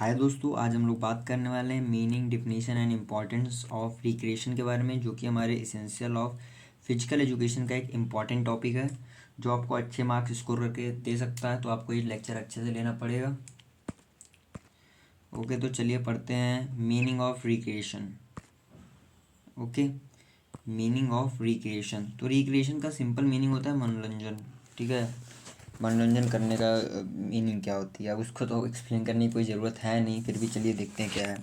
हाय दोस्तों, आज हम लोग बात करने वाले हैं meaning, definition and importance of recreation के बारे में, जो कि हमारे इसेंशियल ऑफ फिजिकल एजुकेशन का एक इम्पॉर्टेंट टॉपिक है जो आपको अच्छे मार्क्स स्कोर करके दे सकता है। तो आपको ये लेक्चर अच्छे से लेना पड़ेगा। ओके, तो चलिए पढ़ते हैं meaning of recreation. Okay, meaning of recreation. तो रिक्रिएशन का सिंपल मीनिंग होता है मनोरंजन। ठीक है, मनोरंजन करने का मीनिंग क्या होती है, अब उसको तो एक्सप्लेन करने की कोई ज़रूरत है नहीं, फिर भी चलिए देखते हैं क्या है।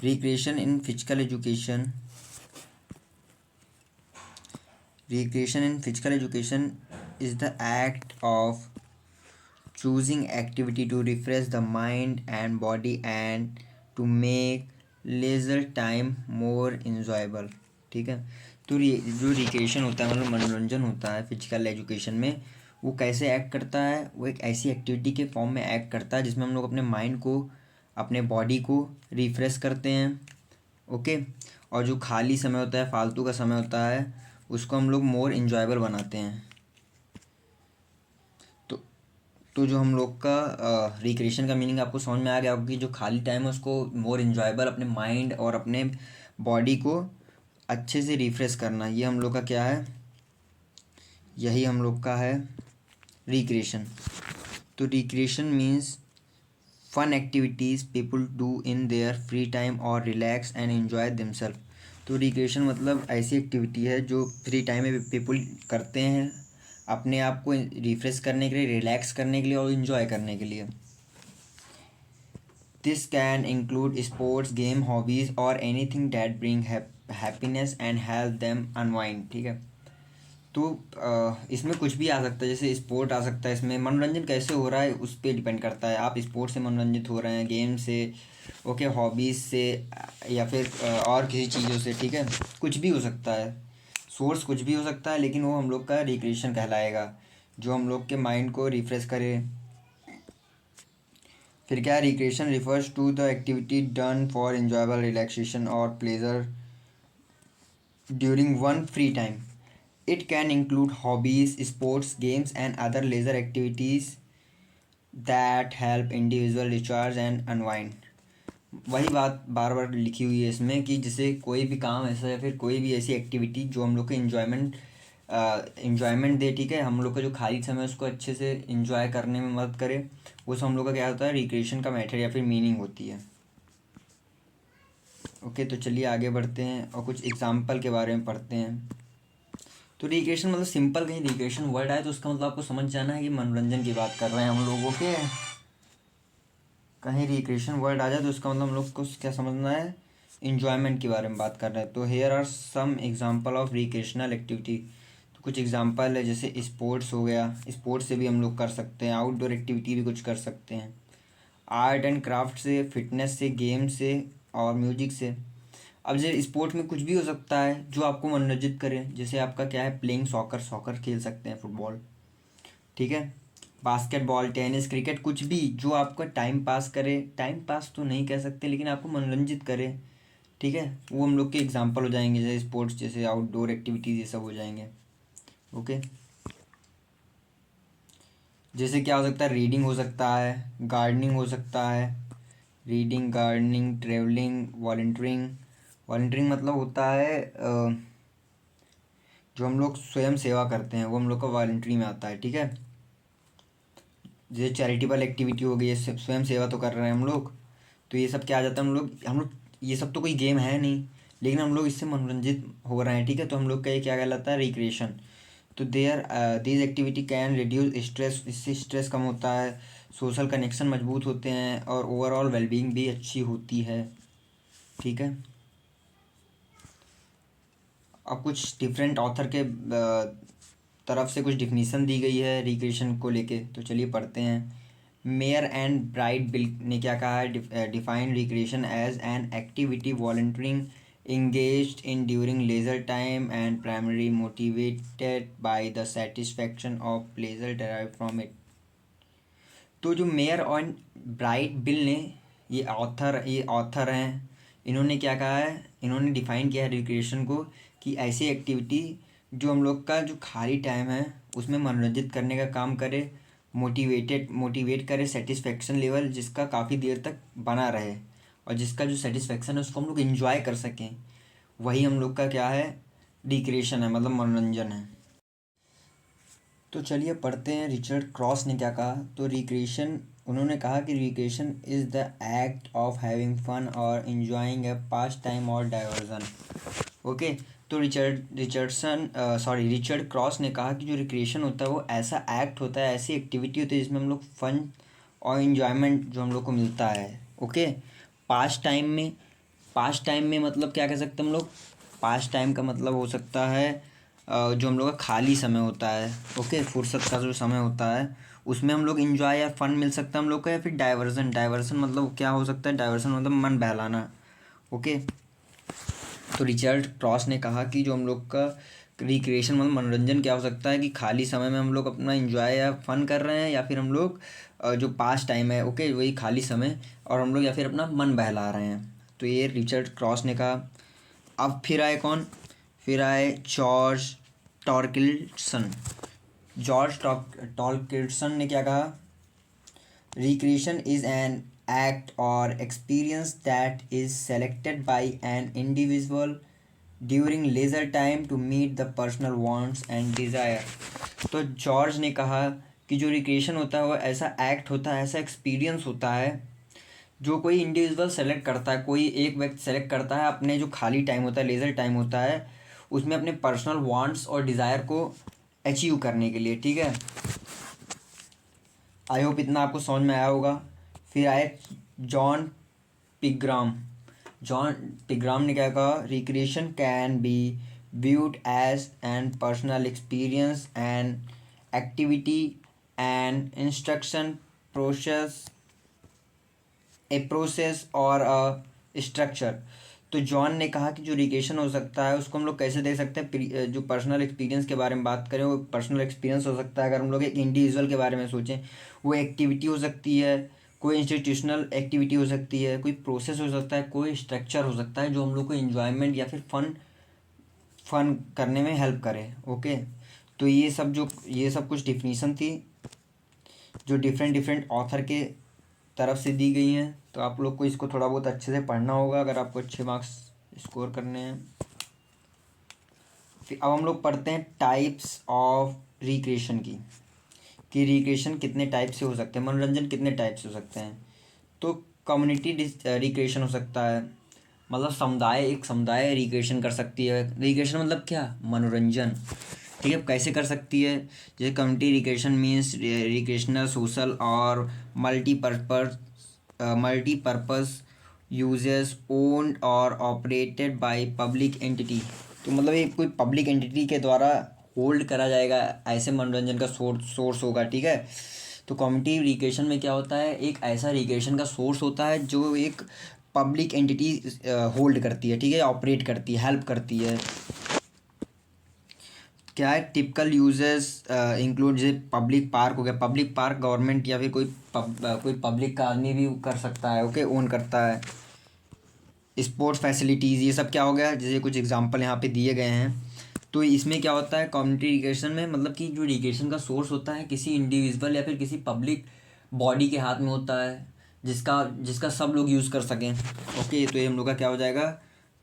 Recreation in physical education. Recreation in physical education is the act of choosing activity to refresh the mind and body and to make leisure time more enjoyable। ठीक है, तो जो रिक्रिएशन होता है मतलब मनोरंजन होता है फिजिकल एजुकेशन में, वो कैसे एक्ट करता है। वो एक ऐसी एक्टिविटी के फॉर्म में एक्ट करता है जिसमें हम लोग अपने माइंड को, अपने बॉडी को रिफ्रेश करते हैं। ओके, और जो खाली समय होता है, फालतू का समय होता है, उसको हम लोग मोर इंजॉयबल बनाते हैं। तो जो हम लोग का रिक्रिएशन का मीनिंग आपको समझ में आ गया होगा कि जो खाली टाइम है उसको मोर इंजॉयबल, अपने माइंड और अपने बॉडी को अच्छे से रिफ्रेश करना, ये हम लोग का क्या है, यही हम लोग का है रिक्रिएशन। तो recreation means fun activities people do in their free time और रिलैक्स एंड एन्जॉय देमसेल्फ। तो रिक्रिएशन मतलब ऐसी एक्टिविटी है जो फ्री टाइम में पीपल करते हैं अपने आप को रिफ्रेश करने के लिए, रिलैक्स करने के लिए और इन्जॉय करने के लिए। This can include sports, game, hobbies और anything that bring happiness and help them unwind. ठीक है, तो इसमें कुछ भी आ सकता है, जैसे स्पोर्ट आ सकता है। इसमें मनोरंजन कैसे हो रहा है उस पर डिपेंड करता है, आप स्पोर्ट से मनोरंजित हो रहे हैं, गेम से, ओके, हॉबीज़ से, या फिर और किसी चीज़ों से। ठीक है, कुछ भी हो सकता है, सोर्स कुछ भी हो सकता है, लेकिन वो हम लोग का रिक्रिएशन कहलाएगा, जो हम लोग के माइंड को रिफ्रेश करे। फिर क्या, recreation refers to the activity done for enjoyable relaxation और pleasure during one free time. It can include hobbies, sports, games and other leisure activities that help individual recharge and unwind. वही बात बार बार लिखी हुई है इसमें कि जैसे कोई भी काम ऐसा या फिर कोई भी ऐसी एक्टिविटी जो हम लोग को इंजॉयमेंट दे। ठीक है, हम लोग का जो खाली समय है उसको अच्छे से इंजॉय करने में मदद करे, वो सब हम लोग का क्या होता है, रिक्रिएशन का मेथड या फिर मीनिंग होती है। ओके, तो चलिए आगे बढ़ते हैं और कुछ एग्जाम्पल के बारे में पढ़ते हैं। तो रिक्रिएशन मतलब सिंपल, कहीं रिक्रिएशन वर्ड आए तो उसका मतलब आपको समझ जाना है कि मनोरंजन की बात कर रहे हैं हम लोगों के। कहीं रिक्रिएशन वर्ड आ जाए तो उसका मतलब हम लोग को क्या समझना है, इंजॉयमेंट के बारे में बात कर रहे हैं। तो here are some example of recreational activity. तो कुछ एग्जाम्पल है, जैसे स्पोर्ट्स हो गया, स्पोर्ट्स से भी हम लोग कर सकते हैं, आउटडोर एक्टिविटी भी कुछ कर सकते हैं, आर्ट एंड क्राफ्ट से, फिटनेस से, गेम से और म्यूजिक से। अब जैसे स्पोर्ट में कुछ भी हो सकता है जो आपको मनोरंजित करे, जैसे आपका क्या है, प्लेइंग सॉकर, सॉकर खेल सकते हैं, फुटबॉल। ठीक है, बास्केटबॉल, टेनिस, क्रिकेट, कुछ भी जो आपका टाइम पास करे, टाइम पास तो नहीं कह सकते लेकिन आपको मनोरंजित करे। ठीक है, वो हम लोग के एग्जाम्पल हो जाएंगे, जैसे स्पोर्ट्स, जैसे आउटडोर एक्टिविटीज़, ये सब हो जाएंगे। ओके, जैसे क्या हो सकता है, रीडिंग हो सकता है, गार्डनिंग हो सकता है, reading, gardening, travelling, volunteering. Volunteering मतलब होता है जो हम लोग स्वयं सेवा करते हैं, वो हम लोग का वॉलंटरी में आता है। ठीक है, जैसे चैरिटेबल एक्टिविटी हो गई, ये सब स्वयं सेवा तो कर रहे हैं हम लोग, तो ये सब क्या आ जाता है, हम लोग ये सब तो कोई गेम है नहीं, लेकिन हम लोग इससे मनोरंजित हो रहे हैं। ठीक है, तो हम लोग का ये क्या कहलाता है, रिक्रिएशन। तो there these activity can reduce stress, इससे स्ट्रेस कम होता है, सोशल कनेक्शन मजबूत होते हैं और ओवरऑल वेलबींग भी अच्छी होती है। ठीक है, अब कुछ डिफरेंट ऑथर के तरफ से कुछ डिफिनीसन दी गई है रिक्रिएशन को लेके, तो चलिए पढ़ते हैं। मेयर एंड ब्राइट बिल ने क्या कहा है, define recreation as an activity volunteering engaged in during leisure time and primarily motivated by the satisfaction of pleasure derived from it। तो जो मेयर और ब्राइट बिल ने, ये ऑथर हैं, इन्होंने क्या कहा है, इन्होंने डिफाइन किया है रिक्रिएशन को कि ऐसी एक्टिविटी जो हम लोग का जो खाली टाइम है उसमें मनोरंजित करने का काम करे, मोटिवेट करे सेटिस्फेक्शन लेवल जिसका काफ़ी देर तक बना रहे, और जिसका जो सेटिस्फेक्शन है उसको हम लोग इन्जॉय कर सकें, वही हम लोग का क्या है, रिक्रिएशन है, मतलब मनोरंजन है। तो चलिए पढ़ते हैं रिचर्ड क्रॉस ने क्या कहा। तो रिक्रिएशन, उन्होंने कहा कि recreation is the act of having fun और इन्जॉइंग ए पास टाइम और डाइवर्जन। ओके, तो रिचर्ड क्रॉस ने कहा कि जो रिक्रिएशन होता है वो ऐसा एक्ट होता है, ऐसी एक्टिविटी होती है जिसमें हम लोग फन और इन्जॉयमेंट जो हम लोग को मिलता है। ओके, पास टाइम में मतलब क्या कह सकते हैं हम लोग, पास टाइम का मतलब हो सकता है जो हम लोग का खाली समय होता है, ओके, फुर्सत का जो समय होता है उसमें हम लोग इंजॉय या फन मिल सकता है हम लोग का, या फिर डाइवर्सन मतलब क्या हो सकता है, डाइवर्सन मतलब मन बहलाना। ओके, तो रिचर्ड क्रॉस ने कहा कि जो हम लोग का रिक्रिएशन मतलब मनोरंजन क्या हो सकता है कि खाली समय में हम लोग अपना इंजॉय या फन कर रहे हैं, या फिर हम लोग जो पास टाइम है, ओके, वही खाली समय, और हम लोग या फिर अपना मन बहला रहे हैं। तो ये रिचर्ड क्रॉस ने कहा। अब फिर आए कौन, फिर आए जॉर्ज टॉर्किल्सन। टॉर्किल्सन ने क्या कहा, recreation is an act or experience that is selected by an individual during leisure time to meet the personal wants and desire। तो जॉर्ज ने कहा कि जो रिक्रिएशन होता है वो ऐसा एक्ट होता है, ऐसा एक्सपीरियंस होता है जो कोई इंडिविजुअल सेलेक्ट करता है, कोई एक व्यक्ति सेलेक्ट करता है अपने जो खाली टाइम होता है, लेज़र टाइम होता है, उसमें अपने पर्सनल वांट्स और डिज़ायर को अचीव करने के लिए। ठीक है, आई होप इतना आपको समझ में आया होगा। फिर आए जॉन पिग्राम। जॉन पिग्राम ने क्या कहा, recreation can be viewed as an personal experience and activity and instruction process, a process और a structure। तो जॉन ने कहा कि जो रिक्रिएशन हो सकता है उसको हम लोग कैसे देख सकते हैं, जो पर्सनल एक्सपीरियंस के बारे में बात करें वो पर्सनल एक्सपीरियंस हो सकता है। अगर हम लोग एक इंडिविजुअल के बारे में सोचें, वो एक्टिविटी हो सकती है, कोई इंस्टीट्यूशनल एक्टिविटी हो सकती है, कोई प्रोसेस हो सकता है, कोई स्ट्रक्चर हो सकता है जो हम लोग को इन्जॉयमेंट या फिर फन करने में हेल्प करे। ओके, तो ये सब कुछ डिफिनीसन थी जो डिफरेंट डिफरेंट ऑथर के तरफ से दी गई हैं। तो आप लोग को इसको थोड़ा बहुत अच्छे से पढ़ना होगा अगर आपको अच्छे मार्क्स स्कोर करने हैं। फिर अब हम लोग पढ़ते हैं टाइप्स ऑफ रिक्रिएशन की, कि रिक्रिएशन कितने टाइप से हो सकते हैं, मनोरंजन कितने टाइप से हो सकते हैं। तो कम्युनिटी रिक्रिएशन हो सकता है, मतलब एक समुदाय रिक्रिएशन कर सकती है। रिक्रिएशन मतलब क्या, मनोरंजन। ठीक है, कैसे कर सकती है, जैसे community recreation means recreational social और मल्टीपर्पज़ यूजेस ओन्ड और ऑपरेटेड बाय पब्लिक एंटिटी। तो मतलब ये कोई पब्लिक एंटिटी के द्वारा होल्ड करा जाएगा, ऐसे मनोरंजन का सोर्स होगा। ठीक है, तो कम्युनिटी रिक्रिएशन में क्या होता है, एक ऐसा रिक्रिएशन का सोर्स होता है जो एक पब्लिक एंटिटी होल्ड करती है, ठीक है, ऑपरेट करती है, हेल्प करती है। क्या है, टिपिकल यूजेस इंक्लूड, जैसे पब्लिक पार्क हो गया, पब्लिक पार्क गवर्नमेंट या फिर कोई पब्लिक का आदमी भी कर सकता है, ओके, ओन करता है। स्पोर्ट्स फैसिलिटीज़, ये सब क्या हो गया, जैसे कुछ एग्जांपल यहाँ पे दिए गए हैं। तो इसमें क्या होता है कम्युनिटी रिक्रिएशन में, मतलब कि जो रिक्रिएशन का सोर्स होता है किसी इंडिविजुअल या फिर किसी पब्लिक बॉडी के हाथ में होता है, जिसका जिसका सब लोग यूज़ कर सकें। ओके, तो ये हम लोग का क्या हो जाएगा,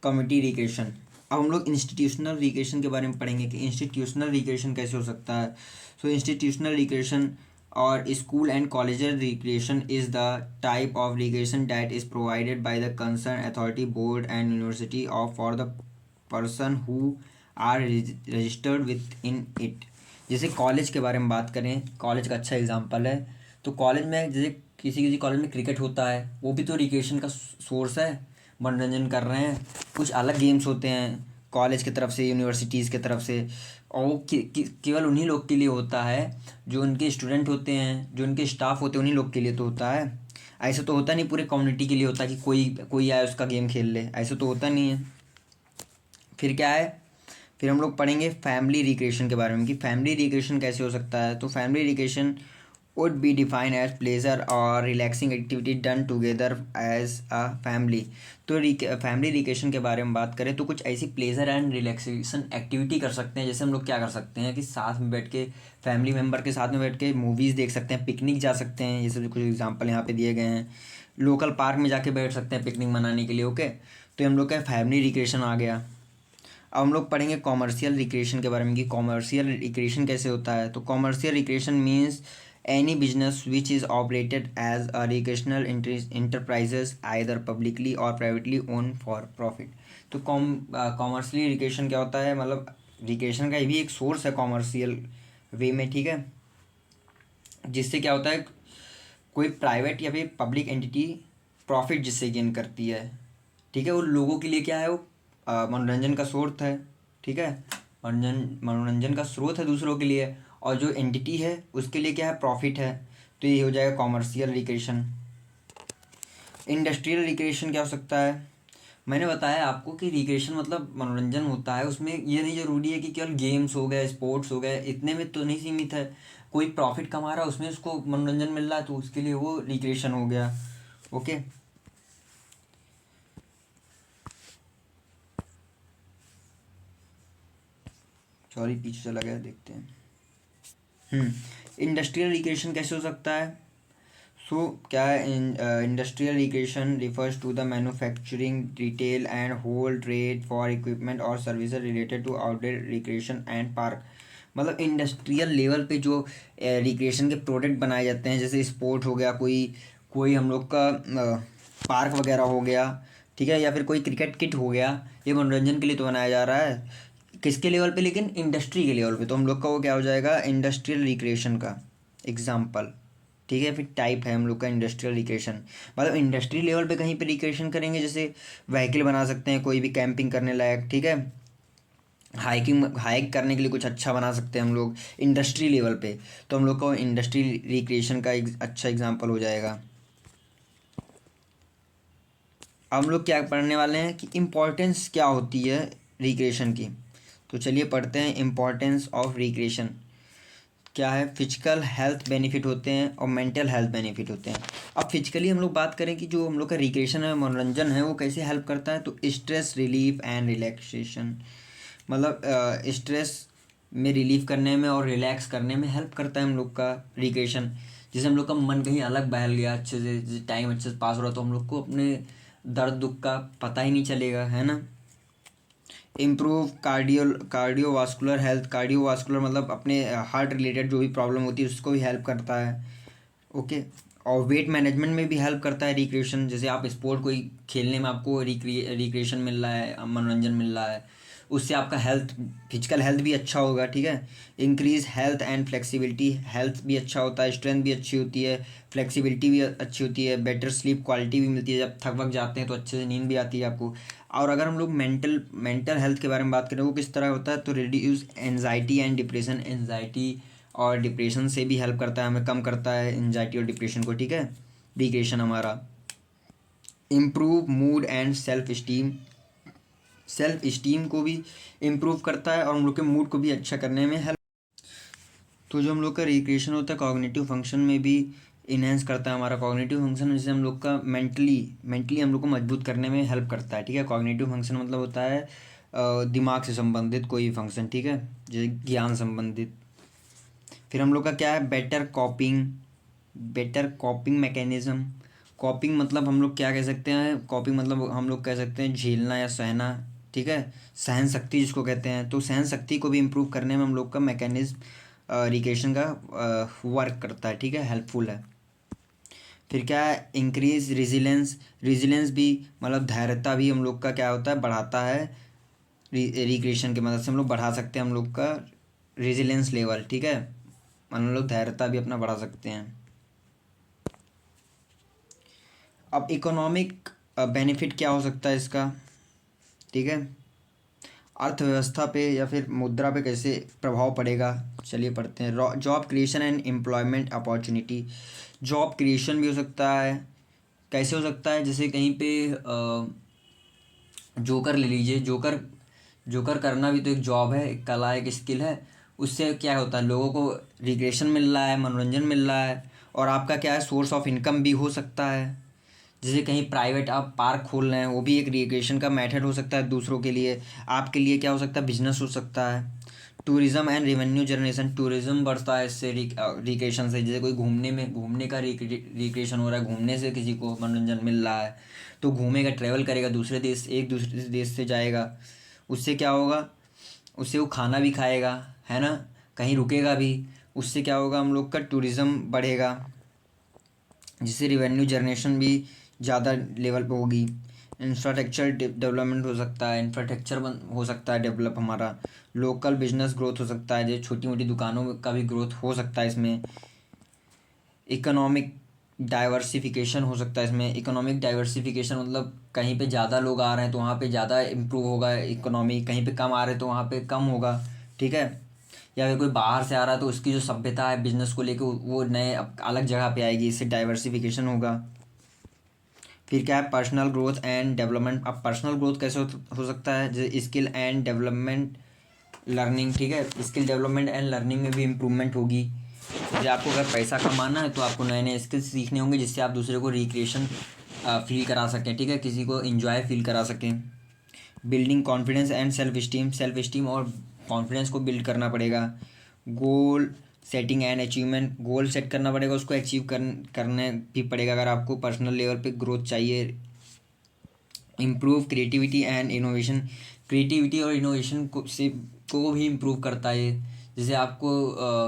कम्युनिटी रिक्रिएशन। अब हम लोग इंस्टीट्यूशनल रिक्रिएशन के बारे में पढ़ेंगे कि इंस्टीट्यूशनल रिक्रिएशन कैसे हो सकता है। सो इंस्टीट्यूशनल रिक्रिएशन और school and college recreation is the type of recreation that is provided by the concern authority board and university of for the person who are registered with in it. जैसे college के बारे में बात करें, college का अच्छा example है। तो कॉलेज में जैसे किसी किसी कॉलेज में क्रिकेट होता है, वो भी तो रिक्रिएशन का सोर्स है, मनोरंजन कर रहे हैं। कुछ अलग गेम्स होते हैं कॉलेज की तरफ से, यूनिवर्सिटीज़ की तरफ से, और वो केवल उन्हीं लोग के लिए होता है जो उनके स्टूडेंट होते हैं, जो उनके स्टाफ होते हैं, उन्हीं लोग के लिए तो होता है। ऐसा तो होता नहीं पूरे कम्युनिटी के लिए होता है कि कोई कोई आए उसका गेम खेल ले, ऐसा तो होता नहीं है। फिर क्या है, फिर हम लोग पढ़ेंगे फैमिली रिक्रिएशन के बारे में कि फैमिली रिक्रिएशन कैसे हो सकता है। तो family recreation would be defined as pleasure or relaxing activity done together as a family। तो फैमिली रिकेशन के बारे में बात करें तो कुछ ऐसी प्लेजर एंड रिलैक्सेशन एक्टिविटी कर सकते हैं। जैसे हम लोग क्या कर सकते हैं कि साथ में बैठ के फैमिली मेम्बर के साथ में बैठ के मूवीज़ देख सकते हैं, पिकनिक जा सकते हैं। ये सब कुछ एग्जांपल यहाँ पे दिए गए हैं। लोकल पार्क में जाके बैठ सकते हैं पिकनिक मनाने के लिए। ओके, तो हम लोग का फैमिली रिक्रिएशन आ गया। अब हम लोग पढ़ेंगे कॉमर्शियल रिक्रिएशन के बारे में कि कॉमर्शियल रिक्रिएशन कैसे होता है। तो commercial recreation means any business which is operated as a recreational enterprises either publicly और प्राइवेटली ओन फॉर प्रॉफिट। तो कॉमर्शियल रिक्रिएशन क्या होता है, मतलब रिक्रिएशन का भी एक सोर्स है कॉमर्शियल वे में, ठीक है। जिससे क्या होता है, कोई प्राइवेट या फिर पब्लिक एंटिटी प्रॉफिट जिससे गेन करती है, ठीक है। वो लोगों के लिए क्या है, वो मनोरंजन का स्रोत है, ठीक है। मनोरंजन का स्रोत है दूसरों के लिए, और जो एंटिटी है उसके लिए क्या है, प्रॉफिट है। तो ये हो जाएगा कॉमर्शियल रिक्रिएशन। इंडस्ट्रियल रिक्रिएशन क्या हो सकता है, मैंने बताया आपको कि रिक्रिएशन मतलब मनोरंजन होता है। उसमें ये नहीं ज़रूरी है कि केवल गेम्स हो गए, स्पोर्ट्स हो गए, इतने में तो नहीं सीमित है। कोई प्रॉफिट कमा रहा है, उसमें उसको मनोरंजन मिल रहा है, तो उसके लिए वो रिक्रिएशन हो गया। ओके, सॉरी पीछे चला गया, देखते हैं। इंडस्ट्रियल रिक्रिएशन कैसे हो सकता है। सो क्या है, industrial recreation refers to the manufacturing, retail and whole trade for equipment और services related to outdoor recreation and park. मतलब इंडस्ट्रियल लेवल पे जो रिक्रिएशन के प्रोडक्ट बनाए जाते हैं, जैसे स्पोर्ट हो गया, कोई कोई हम लोग का पार्क वगैरह हो गया, ठीक है, या फिर कोई क्रिकेट किट हो गया, ये मनोरंजन के लिए तो बनाया जा रहा है। किसके लेवल पे, लेकिन इंडस्ट्री के लेवल पे। तो हम लोग का वो क्या हो जाएगा, इंडस्ट्रियल रिक्रिएशन का एग्जाम्पल, ठीक है। फिर टाइप है हम लोग का इंडस्ट्रियल रिक्रिएशन, मतलब इंडस्ट्री लेवल पे कहीं पे रिक्रिएशन करेंगे, जैसे व्हीकल बना सकते हैं कोई भी कैंपिंग करने लायक, ठीक है। हाइक करने के लिए कुछ अच्छा बना सकते हैं हम लोग इंडस्ट्री लेवल पे। तो हम लोग को इंडस्ट्री रिक्रिएशन का एक अच्छा एग्जाम्पल हो जाएगा। अब हम लोग क्या पढ़ने वाले हैं कि इम्पोर्टेंस क्या होती है रिक्रिएशन की। तो चलिए पढ़ते हैं इम्पोर्टेंस ऑफ रिक्रिएशन क्या है। फिजिकल हेल्थ बेनिफिट होते हैं और मेंटल हेल्थ बेनिफिट होते हैं। अब फिजिकली हम लोग बात करें कि जो हम लोग का रिक्रिएशन है, मनोरंजन है, वो कैसे हेल्प करता है। तो स्ट्रेस रिलीफ एंड रिलैक्सेशन, मतलब स्ट्रेस में रिलीफ करने में और रिलैक्स करने में हेल्प करता है हम लोग का रिक्रिएशन। जैसे हम लोग का मन कहीं अलग बहल गया, अच्छे से टाइम अच्छे से पास हो रहा, तो हम लोग को अपने दर्द दुख का पता ही नहीं चलेगा, है ना। इम्प्रूव कार्डियोवास्कुलर हेल्थ, कार्डियोवास्कुलर मतलब अपने हार्ट रिलेटेड जो भी प्रॉब्लम होती है उसको भी हेल्प करता है। ओके, और वेट मैनेजमेंट में भी हेल्प करता है रिक्रिएशन। जैसे आप स्पोर्ट कोई खेलने में आपको रिक्रिएशन मिल रहा है, मनोरंजन मिल रहा है, उससे आपका हेल्थ, फिजिकल हेल्थ भी अच्छा होगा, ठीक है। Increase health and flexibility, health भी अच्छा होता है, स्ट्रेंथ भी अच्छी होती है, फ्लेक्सिबिलिटी भी अच्छी होती है, बेटर स्लीप क्वालिटी भी मिलती है। जब थक वक जाते हैं तो अच्छे से नींद भी आती है आपको। और अगर हम लोग मेंटल मेंटल हेल्थ के बारे में बात करें, वो किस तरह होता है, तो reduce anxiety and depression, anxiety और डिप्रेशन से भी हेल्प करता है, हमें कम करता है एनजाइटी और डिप्रेशन को, ठीक है, रिक्रिएशन हमारा। Improve mood and self esteem, self esteem को भी इम्प्रूव करता है और हम लोग के मूड को भी अच्छा करने में हेल्प। तो जो हम लोग का रिक्रिएशन होता है कॉग्निटिव फंक्शन में भी इन्हेंस करता है हमारा कॉग्निटिव फंक्शन, जिससे हम लोग का मेंटली मेंटली हम लोग को मजबूत करने में हेल्प करता है, ठीक है। कॉग्निटिव फंक्शन मतलब होता है दिमाग से संबंधित कोई फंक्शन, ठीक है, जैसे ज्ञान संबंधित। फिर हम लोग का क्या है, बेटर कॉपिंग मैकेनिज्म। कॉपिंग मतलब हम लोग क्या कह सकते हैं, कॉपिंग मतलब हम लोग कह सकते हैं झेलना या सहना, ठीक है, सहन शक्ति जिसको कहते हैं। तो सहन शक्ति को भी इम्प्रूव करने में हम लोग का मैकेनिज्म रिकेशन का वर्क करता है, ठीक है, हेल्पफुल है। फिर क्या है, इंक्रीज रिजिलेंस, रिजिलेंस भी मतलब धैर्यता भी हम लोग का क्या होता है, बढ़ाता है। रिक्रिएशन की मदद से हम लोग बढ़ा सकते हैं हम लोग का रिजिलेंस लेवल, ठीक है, हम लोग धैर्यता भी अपना बढ़ा सकते हैं। अब इकोनॉमिक बेनिफिट क्या हो सकता है इसका, ठीक है, अर्थव्यवस्था पे या फिर मुद्रा पे कैसे प्रभाव पड़ेगा, चलिए पढ़ते हैं। Job creation and employment opportunity, job creation भी हो सकता है। कैसे हो सकता है, जैसे कहीं पे जोकर ले लीजिए, जोकर जोकर करना भी तो एक जॉब है, एक कला, एक स्किल है। उससे क्या होता है, लोगों को रिक्रिएशन मिल रहा है, मनोरंजन मिल रहा है, और आपका क्या है, सोर्स ऑफ इनकम भी हो सकता है। जैसे कहीं प्राइवेट आप पार्क खोल रहे हैं, वो भी एक रिक्रिएशन का मेथड हो सकता है दूसरों के लिए। आपके लिए क्या हो सकता है, बिजनेस हो सकता है। Tourism and revenue generation, tourism बढ़ता है इससे, रिक्रिएशन से। जैसे कोई घूमने का रिक्रिएशन हो रहा है, घूमने से किसी को मनोरंजन मिल रहा है, तो घूमेगा, ट्रैवल करेगा दूसरे देश, एक दूसरे देश से जाएगा, उससे क्या होगा, उससे वो खाना भी खाएगा, है ना, कहीं रुकेगा भी, उससे क्या होगा, हम लोग का टूरिज़्म बढ़ेगा, जिससे रिवेन्यू जनरेशन भी ज़्यादा लेवल पे होगी। इंफ्रास्ट्रक्चर डेवलपमेंट हो सकता है, इंफ्रास्ट्रक्चर हो सकता है डेवलप हमारा। लोकल बिजनेस ग्रोथ हो सकता है, जैसे छोटी मोटी दुकानों का भी ग्रोथ हो सकता है इसमें। इकोनॉमिक डाइवर्सिफिकेशन हो सकता है इसमें। इकोनॉमिक डाइवर्सिफिकेशन मतलब कहीं पे ज़्यादा लोग आ रहे हैं तो वहाँ पे ज़्यादा इम्प्रूव होगा इकोनॉमी, कहीं पे कम आ रहे हैं तो वहाँ पे कम होगा, ठीक है। या फिर कोई बाहर से आ रहा है तो उसकी जो सभ्यता है बिजनेस को लेकर, वो नए अलग जगह पे आएगी, इससे डाइवर्सिफिकेशन होगा। फिर क्या है, पर्सनल ग्रोथ एंड डेवलपमेंट। अब पर्सनल ग्रोथ कैसे हो सकता है, जैसे स्किल एंड डेवलपमेंट, लर्निंग, ठीक है। स्किल डेवलपमेंट एंड लर्निंग में भी इम्प्रूवमेंट होगी। जैसे आपको अगर पैसा कमाना है तो आपको नए नए स्किल्स सीखने होंगे, जिससे आप दूसरे को रिक्रिएशन फील करा सकें, ठीक है, किसी को इन्जॉय फील करा सकें। Building confidence and self esteem और कॉन्फिडेंस को बिल्ड करना पड़ेगा। Goal setting and achievement, goal set करना पड़ेगा, उसको अचीव करने भी पड़ेगा अगर आपको पर्सनल लेवल पे ग्रोथ चाहिए। Improve creativity and innovation, creativity और इनोवेशन को भी इम्प्रूव करता है। जैसे आपको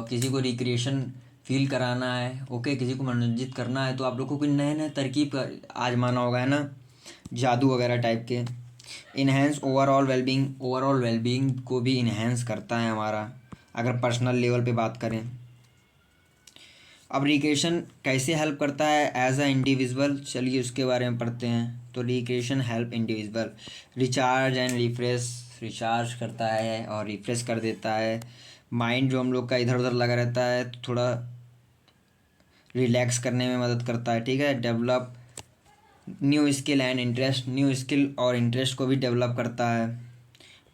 किसी को रिक्रिएशन फील कराना है, ओके, किसी को मनोरंजित करना है, तो आप लोग को कोई नए नए तरकीब आजमाना होगा, है ना, जादू वगैरह टाइप के। इन्हेंस ओवरऑल वेलबींग को भी इन्हेंस करता है हमारा, अगर पर्सनल लेवल पे बात करें। अब रिक्रिएशन कैसे हेल्प करता है एज अ इंडिविजुअल, चलिए उसके बारे में पढ़ते हैं। तो recreation help individual recharge and recharge करता है और रिफ्रेश कर देता है। माइंड जो हम लोग का इधर उधर लगा रहता है तो थोड़ा रिलैक्स करने में मदद करता है, ठीक है। Develop new skill and interest, new skill और इंटरेस्ट को भी डेवलप करता है।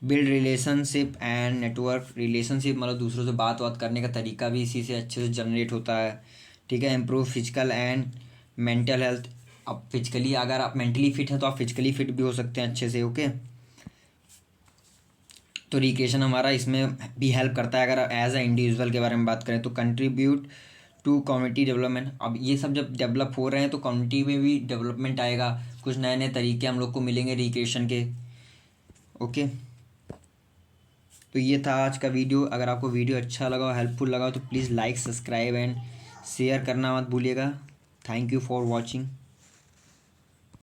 Build relationship and network, relationship मतलब दूसरों से बात करने का तरीका भी इसी से अच्छे से जनरेट होता है, ठीक है। Improve physical and mental health, अब फिजिकली अगर आप मेंटली फिट हैं तो आप फिजिकली फिट भी हो सकते हैं अच्छे से, ओके। तो रिक्रिएशन हमारा इसमें भी हेल्प करता है। अगर एज अ इंडिविजुअल के बारे में बात करें तो कंट्रीब्यूट टू कम्युनिटी डेवलपमेंट, अब ये सब जब डेवलप हो रहे हैं तो कम्युनिटी में भी डेवलपमेंट आएगा, कुछ नए नए तरीके हम लोग को मिलेंगे रिक्रिएशन के, ओके। तो ये था आज का वीडियो। अगर आपको वीडियो अच्छा लगा और हेल्पफुल लगा तो please like, subscribe and share करना मत भूलिएगा। Thank you for watching.